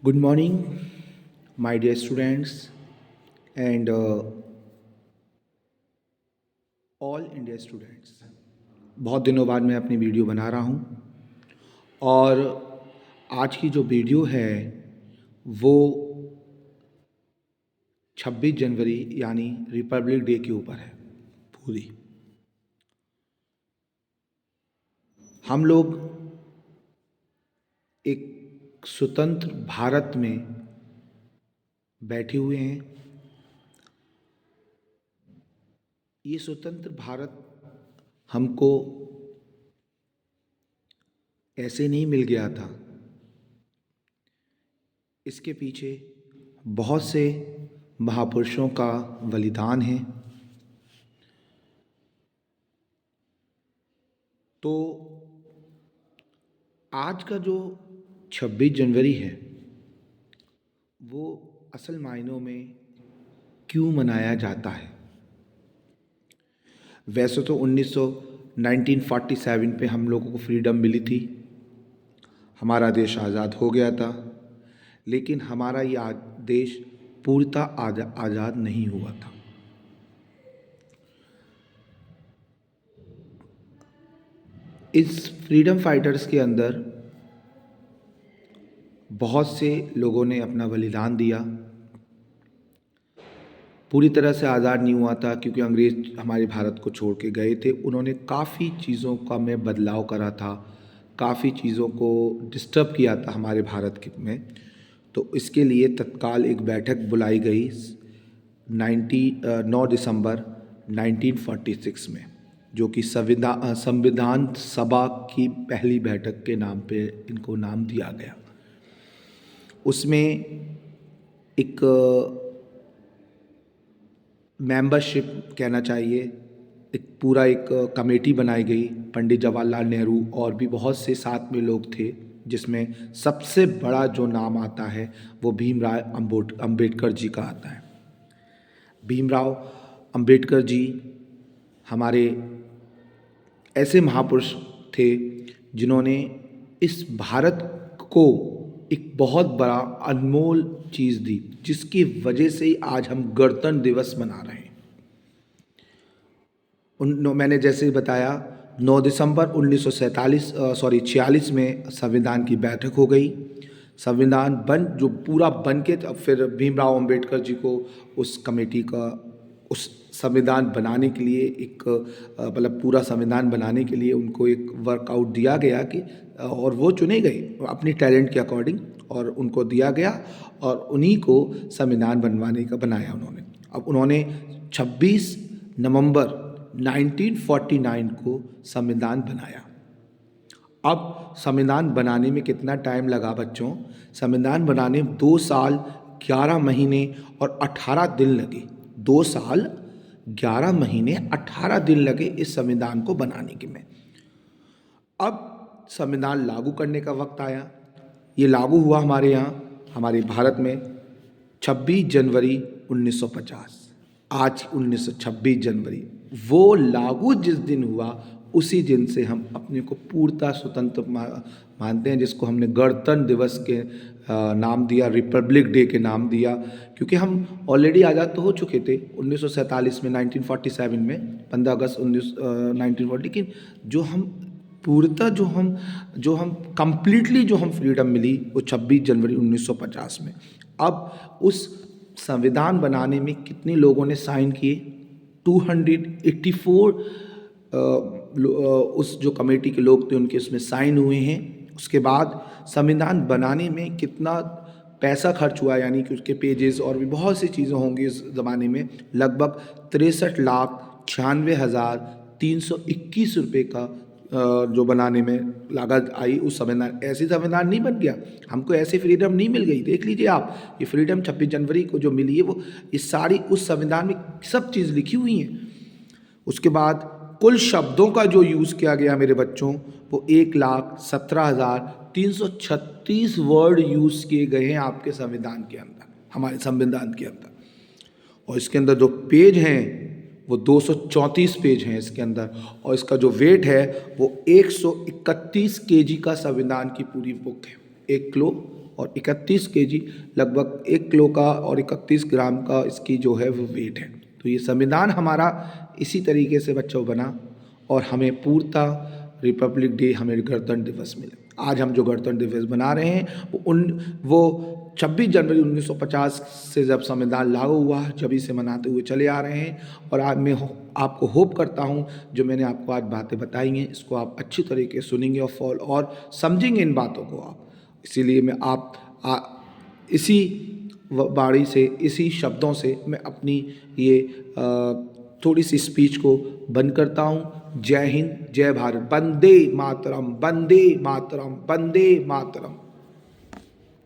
Good morning, my dear students and all India students. बहुत दिनों बाद मैं अपनी वीडियो बना रहा हूँ और आज की जो वीडियो है वो 26 जनवरी यानी रिपब्लिक डे के ऊपर है। पूरी हम लोग एक स्वतंत्र भारत में बैठे हुए हैं। ये स्वतंत्र भारत हमको ऐसे नहीं मिल गया था। इसके पीछे बहुत से महापुरुषों का बलिदान है। तो आज का जो 26 जनवरी है वो असल मायनों में क्यों मनाया जाता है? वैसे तो 1947 पे हम लोगों को फ्रीडम मिली थी, हमारा देश आज़ाद हो गया था, लेकिन हमारा ये देश पूर्णतः आज़ाद नहीं हुआ था। इस फ्रीडम फाइटर्स के अंदर बहुत से लोगों ने अपना बलिदान दिया। पूरी तरह से आज़ाद नहीं हुआ था क्योंकि अंग्रेज़ हमारे भारत को छोड़ के गए थे। उन्होंने काफ़ी चीज़ों का में बदलाव करा था, काफ़ी चीज़ों को डिस्टर्ब किया था हमारे भारत के में। तो इसके लिए तत्काल एक बैठक बुलाई गई 9 दिसंबर 1946 में, जो कि संविधान सभा की पहली बैठक के नाम पे इनको नाम दिया गया। उसमें एक मेंबरशिप कहना चाहिए, एक कमेटी बनाई गई। पंडित जवाहरलाल नेहरू और भी बहुत से साथ में लोग थे, जिसमें सबसे बड़ा जो नाम आता है वो भीमराव अंबेडकर जी का आता है। भीमराव अंबेडकर जी हमारे ऐसे महापुरुष थे जिन्होंने इस भारत को एक बहुत बड़ा अनमोल चीज़ दी, जिसकी वजह से ही आज हम गणतंत्र दिवस मना रहे हैं। मैंने जैसे बताया 9 दिसंबर 46 में संविधान की बैठक हो गई। संविधान जो पूरा बन के फिर भीमराव अंबेडकर जी को उस कमेटी का उस संविधान बनाने के लिए मतलब पूरा संविधान बनाने के लिए उनको एक वर्कआउट दिया गया कि और वो चुने गए अपनी टैलेंट के अकॉर्डिंग, और उनको दिया गया और उन्हीं को संविधान बनाया उन्होंने। अब उन्होंने 26 नवंबर 1949 को संविधान बनाया। अब संविधान बनाने में कितना टाइम लगा बच्चों? संविधान बनाने में 2 साल 11 महीने और 18 दिन लगे। 2 साल 11 महीने 18 दिन लगे इस संविधान को बनाने के में। अब संविधान लागू करने का वक्त आया। ये लागू हुआ हमारे यहाँ, हमारे भारत में 26 जनवरी 1950। आज 1926 जनवरी, वो लागू जिस दिन हुआ उसी दिन से हम अपने को पूर्णतः स्वतंत्र मानते हैं, जिसको हमने गणतंत्र दिवस के नाम दिया, रिपब्लिक डे के नाम दिया, क्योंकि हम ऑलरेडी आज़ाद तो हो चुके थे 1947 में, 1947 में 15 अगस्त 1940। लेकिन जो हम पूर्णतः जो हम कंप्लीटली जो हम फ्रीडम मिली वो 26 जनवरी 1950 में। अब उस संविधान बनाने में कितने लोगों ने साइन किए? 284 उस जो कमेटी के लोग थे उनके उसमें साइन हुए हैं। उसके बाद संविधान बनाने में कितना पैसा खर्च हुआ, यानी कि उसके पेजेस और भी बहुत सी चीज़ें होंगी इस ज़माने में, लगभग 63,96,321 रुपये का जो बनाने में लागत आई। उस संविधान ऐसी संविधान नहीं बन गया, हमको ऐसी फ्रीडम नहीं मिल गई। देख लीजिए आप, ये फ्रीडम 26 जनवरी को जो मिली है वो ये सारी उस संविधान में सब चीज़ लिखी हुई हैं। उसके बाद कुल शब्दों का जो यूज़ किया गया मेरे बच्चों, वो 1,17,336 वर्ड यूज़ किए गए हैं आपके संविधान के अंदर, हमारे संविधान के अंदर। और इसके अंदर जो पेज हैं वो 234 पेज हैं इसके अंदर, और इसका जो वेट है वो 131 केजी का संविधान की पूरी बुक है। 1 किलो और 31 केजी, लगभग 1 किलो का और 31 ग्राम का इसकी जो है वो वेट है। तो ये संविधान हमारा इसी तरीके से बच्चों बना और हमें पूर्णतः रिपब्लिक डे, हमें गणतंत्र दिवस मिले। आज हम जो गणतंत्र दिवस बना रहे हैं वो 26 जनवरी 1950 से जब संविधान लागू हुआ जभी से मनाते हुए चले आ रहे हैं। और आज मैं आपको होप करता हूँ जो मैंने आपको आज बातें बताई हैं इसको आप अच्छी तरीके से सुनेंगे और समझेंगे इन बातों को आप। इसीलिए मैं इसी वाणी से, इसी शब्दों से मैं अपनी ये थोड़ी सी स्पीच को बंद करता हूँ। जय हिंद, जय भारत, वंदे मातरम, वंदे मातरम, वंदे मातरम।